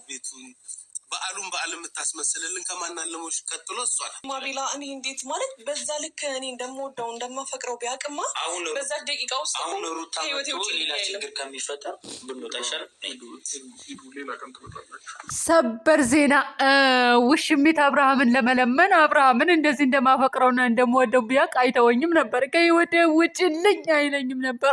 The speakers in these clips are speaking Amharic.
ቤቱን በዓሉን በዓል የምታስመስልልን ከማናለሞች ቀጥሎ እሷ ናት። ማቤላ እኔ እንዴት ማለት በዛ ልክ እኔ እንደምወደው እንደማፈቅረው ቢያቅማ አሁን በዛ ደቂቃ ውስጥ አሁን ሩታ ሌላ ችግር ከሚፈጠር ብንወጣ ይሻላል። ሌላ ቀን ትመጣላችሁ። ሰበር ዜና ውሽሚት አብርሃምን ለመለመን አብርሃምን እንደዚህ እንደማፈቅረውና እንደምወደው ቢያቅ አይተወኝም ነበር። ከህይወቴ ውጭልኝ አይለኝም ነበር።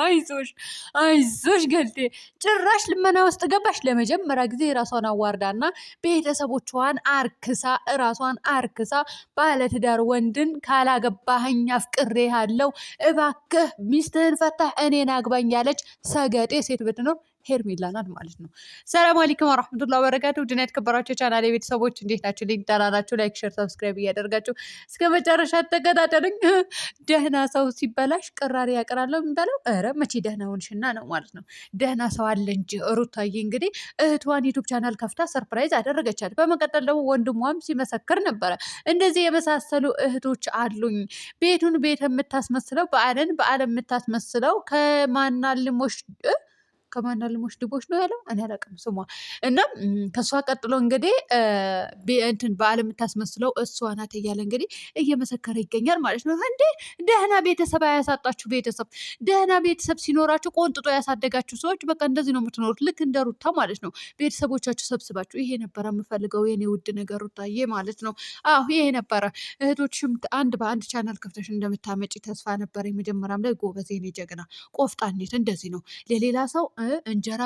አይዞሽ ገልጤ ጭራሽ ልመና ውስጥ ገባሽ። ለመጀመሪያ ጊዜ ራሷን አዋርዳና ቤተሰቦቿን አርክሳ ራሷን አርክሳ ባለትዳር ወንድን ካላገባኸኝ አፍቅሬ ያለው እባክህ ሚስትህን ፈታህ እኔን አግባኝ ያለች ሰገጤ ሴት ብትኖር ሄርሜላ ናት ማለት ነው። ሰላም አለይኩም ወራህመቱላሂ ወበረካቱ። ድና የተከበራችሁ ቻናሌ ቤተሰቦች እንዴት ናችሁ? ልኝ ደህና ናችሁ? ላይክ፣ ሼር፣ ሰብስክራይብ እያደረጋችሁ እስከ መጨረሻ ተከታተሉኝ። ደህና ሰው ሲበላሽ ቅራሪ ያቀራለሁ የሚባለው ኧረ መቼ ደህና ሆንሽና ነው ማለት ነው። ደህና ሰው አለ እንጂ ሩታዬ እንግዲህ እህቷን ዩቱብ ቻናል ከፍታ ሰርፕራይዝ አደረገቻት። በመቀጠል ደግሞ ወንድሟም ሲመሰክር ነበረ። እንደዚህ የመሳሰሉ እህቶች አሉኝ። ቤቱን ቤት የምታስመስለው በዓልን በዓል የምታስመስለው ከማናልሞች ድቦች ነው ያለው። እኔ አላውቅም ስሟ እና ከእሷ ቀጥሎ እንግዲህ እንትን በዓል የምታስመስለው እሷ ናት እያለ እንግዲህ እየመሰከረ ይገኛል ማለት ነው። እንዴ ደህና ቤተሰብ አያሳጣችሁ። ቤተሰብ ደህና ቤተሰብ ሲኖራችሁ ቆንጥጦ ያሳደጋችሁ ሰዎች በቃ እንደዚህ ነው የምትኖሩት። ልክ እንደ ሩታ ማለት ነው። ቤተሰቦቻችሁ ሰብስባችሁ ይሄ ነበረ የምፈልገው የኔ ውድ ነገር ሩታዬ ማለት ነው። አዎ ይሄ ነበረ። እህቶችም አንድ በአንድ ቻናል ከፍተሽ እንደምታመጪ ተስፋ ነበረ። የመጀመሪያም ላይ ጎበዝ የኔ ጀግና ቆፍጣኔት እንደዚህ ነው ለሌላ ሰው እንጀራ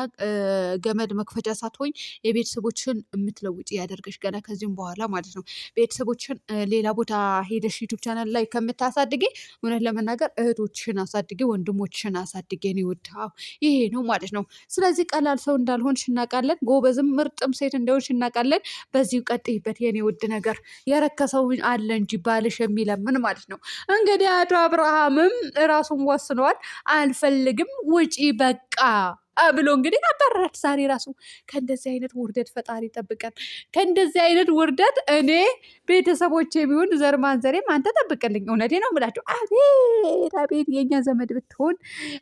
ገመድ መክፈቻ ሳትሆኝ የቤተሰቦችን የምትለውጭ ያደርገሽ ገና ከዚህም በኋላ ማለት ነው። ቤተሰቦችን ሌላ ቦታ ሄደሽ ዩቱብ ቻናል ላይ ከምታሳድጊ እውነት ለመናገር እህቶችን አሳድጊ፣ ወንድሞችን አሳድጊ። እኔ ውድ ይሄ ነው ማለት ነው። ስለዚህ ቀላል ሰው እንዳልሆንሽ እናውቃለን። ጎበዝም ምርጥም ሴት እንደሆንሽ እናውቃለን። በዚሁ ቀጥይበት የኔ ውድ ነገር። የረከሰው አለ እንጂ ባልሽ የሚለምን ማለት ነው። እንግዲህ አቶ አብርሃምም ራሱን ወስኗል። አልፈልግም ውጪ በቃ ብሎ እንግዲህ አባራት። ዛሬ ራሱ ከእንደዚህ አይነት ውርደት ፈጣሪ ጠብቀን። ከእንደዚህ አይነት ውርደት እኔ ቤተሰቦቼ ቢሆን ዘር ማንዘሬም አንተ ጠብቅልኝ። እውነቴ ነው የምላቸው። አቤት አቤት የኛ ዘመድ ብትሆን፣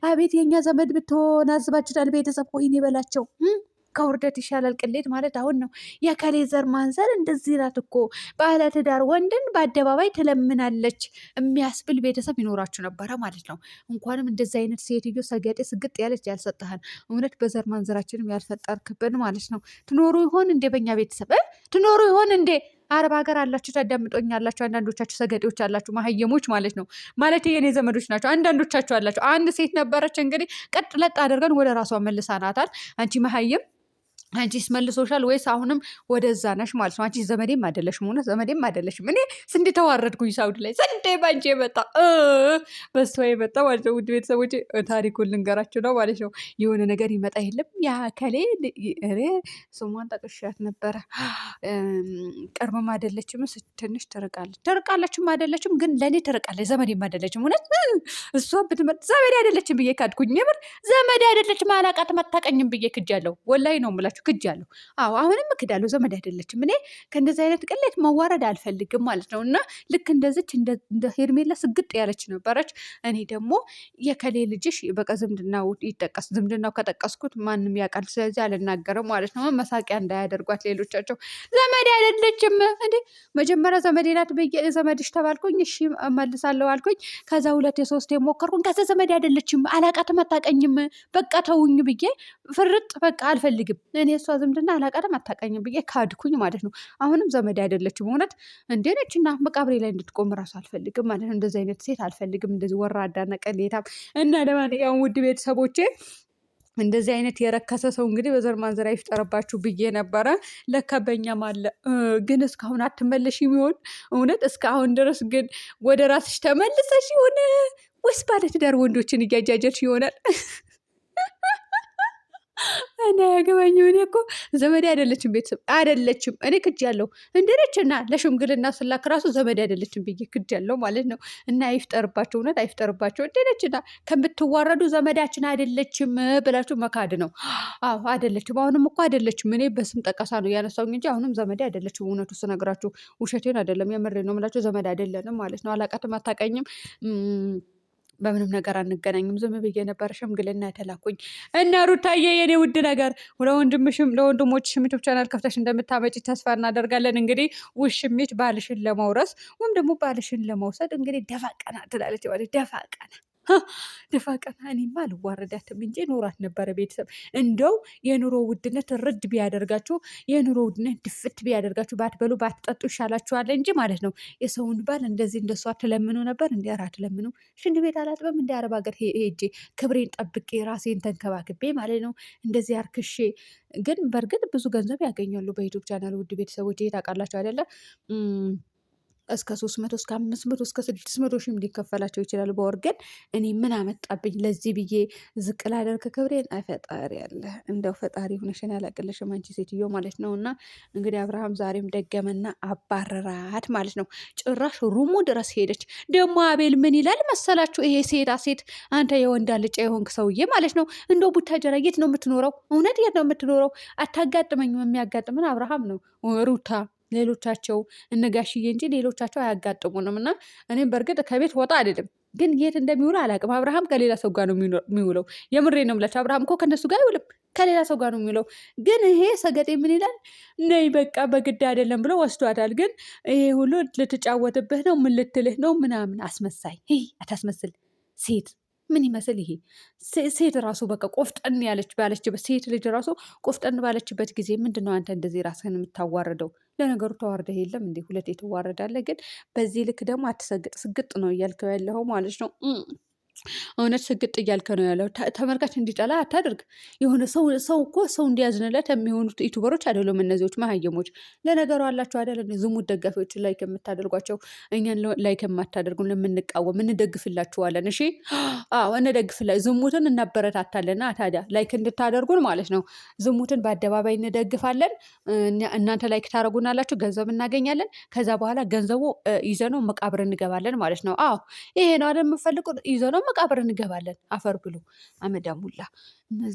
አቤት የኛ ዘመድ ብትሆን። አስባችሁታል? ቤተሰብ ወይኔ በላቸው። ከውርደት ይሻላል ቅሌት ማለት አሁን ነው። የከሌ ዘር ማንዘር እንደዚህ ናት እኮ ባለትዳር ወንድን በአደባባይ ትለምናለች የሚያስብል ቤተሰብ ይኖራችሁ ነበረ ማለት ነው። እንኳንም እንደዚህ አይነት ሴትዮ ሰገጤ ስግጥ ያለች ያልሰጠህን እውነት በዘር ማንዘራችንም ያልፈጠርክብን ማለት ነው። ትኖሩ ይሆን እንዴ? በእኛ ቤተሰብ ትኖሩ ይሆን እንዴ? አረብ ሀገር አላችሁ ታዳምጦኛላችሁ። አንዳንዶቻችሁ ሰገጤዎች አላችሁ፣ ማህየሞች ማለት ነው። ማለት የኔ ዘመዶች ናቸው። አንዳንዶቻችሁ አላችሁ። አንድ ሴት ነበረች እንግዲህ ቀጥ ለጥ አድርገን ወደ ራሷ መልሳናታል። አንቺ መሀየም አንቺስ መልሶሻል ወይስ አሁንም ወደዛ ነሽ ማለት ነው? አንቺ ዘመዴም አይደለሽም፣ እውነት ዘመዴም አይደለሽም። እኔ ስንዴ ተዋረድኩኝ ሳውዲ ላይ ስንዴ ባንቺ የመጣ በሷ የመጣ ማለት ነው። ውድ ቤተሰቦች ታሪኩን ልንገራችሁ ነው ማለት ነው። የሆነ ነገር ይመጣ የለም ያ ከሌ ስሟን ጠቅሻት ነበረ። ቅርብም አይደለችም፣ ትንሽ ትርቃለችም አይደለችም፣ ግን ለእኔ ትርቃለች። ዘመዴም አይደለችም። እውነት እሷ ብትመጥ ዘመዴ አይደለችም ብዬ ካድኩኝ። የምር ዘመዴ አይደለችም፣ አላቃትም፣ አታውቀኝም ብዬ ክጃለሁ። ወላሂ ነው የምላችሁ ክጃለሁ። አዎ አሁንም እክዳለሁ። ዘመድ አይደለችም። እኔ ከእንደዚህ አይነት ቅሌት መዋረድ አልፈልግም ማለት ነው። እና ልክ እንደዚች እንደ ሄርሜላ ስግጥ ያለች ነበረች። እኔ ደግሞ የከሌ ልጅሽ በቃ ዝምድናው ይጠቀስ፣ ዝምድናው ከጠቀስኩት ማንም ያውቃል። ስለዚህ አልናገርም ማለት ነው። መሳቂያ እንዳያደርጓት ሌሎቻቸው። ዘመድ አይደለችም እንዴ! መጀመሪያ ዘመዴ ናት ብዬ ዘመድሽ ተባልኩኝ። እሺ እመልሳለሁ አልኩኝ። ከዛ 2 3 ሞከርኩኝ። ከዛ ዘመድ አይደለችም፣ አላውቃትም፣ አታውቀኝም፣ በቃ ተውኝ ብዬ ፍርጥ በቃ አልፈልግም። እኔ እሷ ዝምድና አላውቃትም፣ አታውቀኝም ብዬ ካድኩኝ ማለት ነው። አሁንም ዘመድ አይደለችም። እውነት እንዴ ነችና መቃብሬ ላይ እንድትቆም እራሱ አልፈልግም ማለት ነው። እንደዚህ አይነት ሴት አልፈልግም። እንደዚህ ወራዳና ቅሌታም እና ለማንኛውም ውድ ቤተሰቦቼ እንደዚህ አይነት የረከሰ ሰው እንግዲህ በዘር ማንዘር ይፍጠርባችሁ ብዬ ነበረ። ለካ በእኛም አለ። ግን እስካሁን አትመለሽም ይሆን? እውነት እስካሁን ድረስ ግን ወደ ራስሽ ተመልሰሽ ይሆን ወይስ ባለትዳር ወንዶችን እያጃጀልሽ ይሆናል? እኔ ያገባኝ እኔ እኮ ዘመዴ አይደለችም፣ ቤተሰብ አይደለችም። እኔ ክጃለሁ እንደነችና ለሽምግልና ስላክ ራሱ ዘመዴ አይደለችም ብዬ ክጃለሁ ማለት ነው። እና አይፍጠርባቸው፣ እውነት አይፍጠርባቸው። እንደነችና ከምትዋረዱ ዘመዳችን አይደለችም ብላችሁ መካድ ነው። አዎ አይደለችም። አሁንም እኮ አይደለችም። እኔ በስም ጠቀሳ ነው ያነሳውኝ እንጂ አሁንም ዘመዴ አይደለችም። እውነቱ ስነግራችሁ ውሸቴን አይደለም፣ የምሬ ነው የምላችሁ። ዘመድ አይደለንም ማለት ነው። አላውቃትም፣ አታውቀኝም በምንም ነገር አንገናኝም። ዝም ብዬ ነበረ ሽምግልና የተላኩኝ እና ሩታዬ የኔ ውድ ነገር ለወንድሞችሽም ዩቱብ ቻናል ከፍተሽ እንደምታመጪ ተስፋ እናደርጋለን። እንግዲህ ውሽሚት ባልሽን ለመውረስ ወይም ደግሞ ባልሽን ለመውሰድ እንግዲህ ደፋ ቀና ትላለች። ደፋ ቀና ደፋ ቀና። እኔማ አልዋረዳትም እንጂ ኖራት ነበረ። ቤተሰብ እንደው የኑሮ ውድነት ርድ ቢያደርጋችሁ፣ የኑሮ ውድነት ድፍት ቢያደርጋችሁ፣ ባትበሉ ባትጠጡ ይሻላችኋል እንጂ ማለት ነው። የሰውን ባል እንደዚህ እንደሷ ትለምኑ ነበር። እንዲ ራ ትለምኑ። ሽንት ቤት አላጥበም እንዲ አረብ ሀገር ሄጄ ክብሬን ጠብቄ ራሴን ተንከባክቤ ማለት ነው እንደዚህ አርክሼ። ግን በእርግጥ ብዙ ገንዘብ ያገኛሉ በዩቱብ ቻናል። ውድ ቤተሰቦች ታውቃላችሁ አይደለ? እስከ 300 እስከ 500 እስከ 600 ሺህም ሊከፈላቸው ይችላል በወር። ግን እኔ ምን አመጣብኝ ለዚህ ብዬ ዝቅ ላደርግ ክብሬን? ፈጣሪ ያለ እንደው ፈጣሪ ሆነሽን ያላቅልሽም አንቺ ሴትዮ ማለት ነው። እና እንግዲህ አብርሃም ዛሬም ደገመና አባረራት ማለት ነው። ጭራሽ ሩሙ ድረስ ሄደች። ደግሞ አቤል ምን ይላል መሰላችሁ? ይሄ ሴት አንተ የወንድ አልጫ የሆንክ ሰውዬ ማለት ነው። እንደው ቡታጀራ የት ነው የምትኖረው? እውነት የት ነው የምትኖረው? አታጋጥመኝም። የሚያጋጥምን አብርሃም ነው ሩታ ሌሎቻቸው እነጋሽዬ እንጂ ሌሎቻቸው አያጋጥሙንም። እና እኔም በእርግጥ ከቤት ወጣ አይደለም፣ ግን የት እንደሚውለው አላውቅም። አብርሃም ከሌላ ሰው ጋር ነው የሚውለው። የምሬ ነው የምላቸው። አብርሃም እኮ ከነሱ ጋር አይውልም፣ ከሌላ ሰው ጋር ነው የሚውለው። ግን ይሄ ሰገጤ ምን ይላል? ነይ በቃ በግድ አይደለም ብሎ ወስዷታል። ግን ይሄ ሁሉ ልትጫወትብህ ነው፣ ምን ልትልህ ነው ምናምን። አስመሳይ አታስመስል ሴት ምን ይመስል ይሄ ሴት ራሱ በቃ ቆፍጠን ባለችበት ሴት ልጅ ራሱ ቆፍጠን ባለችበት ጊዜ ምንድን ነው አንተ እንደዚህ ራስህን የምታዋርደው? ለነገሩ ተዋርደህ የለም እንዴ? ሁለቴ ትዋረዳለህ። ግን በዚህ ልክ ደግሞ አትሰግጥ። ስግጥ ነው እያልከው ያለው ማለት ነው። እውነት ስግጥ እያልከ ነው ያለው። ተመልካች እንዲጠላ አታድርግ። የሆነ ሰው እኮ ሰው እንዲያዝንለት የሚሆኑት ዩቱበሮች አይደሉም እነዚዎች መሀየሞች። ለነገሩ አላቸው አይደለ? ዝሙት ደጋፊዎች ላይክ የምታደርጓቸው እኛን ላይክ የማታደርጉን የምንቃወም እንደግፍላችኋለን። እሺ ዝሙትን እናበረታታለና ታዲያ ላይክ እንድታደርጉን ማለት ነው። ዝሙትን በአደባባይ እንደግፋለን። እናንተ ላይክ ታደርጉናላችሁ፣ ገንዘብ እናገኛለን። ከዛ በኋላ ገንዘቡ ይዘነው መቃብር እንገባለን ማለት ነው። ይሄ ነው አይደል የምፈልጉት? ይዘነው መቃብር እንገባለን። አፈር ብሎ አመዳሙላ።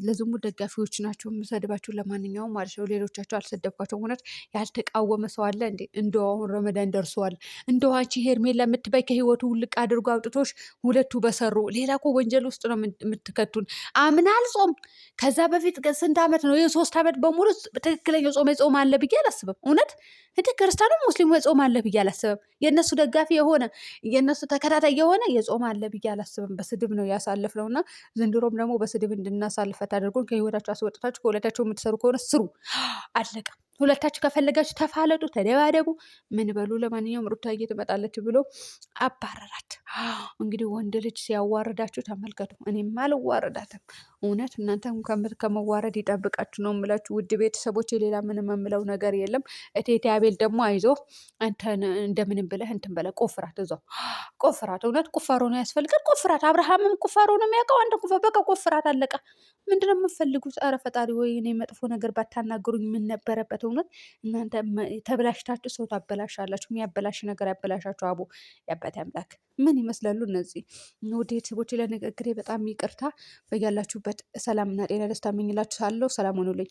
ለዝሙት ደጋፊዎች ናቸው የምሰድባችሁ። ለማንኛውም ማለት ነው ሌሎቻቸው አልሰደብኳቸው። እውነት ያልተቃወመ ሰው አለ እንዴ? እንደው አሁን ረመዳን ደርሰዋል። እንደው አንቺ ሄርሜላ የምትባይ ከህይወቱ ውልቅ አድርጎ አውጥቶሽ ሁለቱ በሰሩ ሌላ እኮ ወንጀል ውስጥ ነው የምትከቱን። አምና አልጾም ከዛ በፊት ስንት ዓመት ነው? የ3 ዓመት በሙሉ ትክክለኛ ጾም አለ ብዬ አላስብም። እውነት ክርስቲያኑ ሙስሊሙ የጾም አለ ብዬ አላስብም። የእነሱ ደጋፊ የሆነ የእነሱ ተከታታይ የሆነ የጾም አለ ብዬ አላስብም። በስድብ ነው ያሳለፍነው እና ዘንድሮም ደግሞ በስድብ እንድናሳልፈት አድርጎን ከህይወታችሁ አስወጥታችሁ ከሁለታችሁ የምትሰሩ ከሆነ ስሩ። አለቀ። ሁለታችሁ ከፈለጋችሁ ተፋለጡ፣ ተደባደቡ፣ ምን በሉ። ለማንኛውም ሩታዬ ትመጣለች ብሎ አባረራት። እንግዲህ ወንድ ልጅ ሲያዋርዳችሁ ተመልከቱ። እኔም አልዋረዳትም። እውነት እናንተም ከመዋረድ ይጠብቃችሁ ነው የምላችሁ ውድ ቤተሰቦች። ሌላ ምንም የምለው ነገር የለም። እቴቴ አቤል ደግሞ አይዞ አንተን እንደምንም ብለህ እንትን በለ ቆፍራት፣ እዛው ቆፍራት። እውነት ቁፋሮ ነው ያስፈልጋል። ቆፍራት። አብርሃምም ቁፋሮ ነው የሚያውቀው። አንተ በቃ ቆፍራት፣ አለቀ። ምንድነው የምፈልጉት? ኧረ ፈጣሪ ወይ እኔ መጥፎ ነገር ባታናገሩኝ ምን ነበረበት? እውነት እናንተ ተብላሽታችሁ ሰው ታበላሻላችሁ። የሚያበላሽ ነገር ያበላሻችሁ። አቦ ያባቴ አምላክ ምን ይመስላሉ እነዚህ ውድ ቤተሰቦች? ለንግግሬ በጣም ይቅርታ። በያላችሁበት ሰላምና ጤና ደስታ እመኝላችኋለሁ። ሰላም ሆኑልኝ።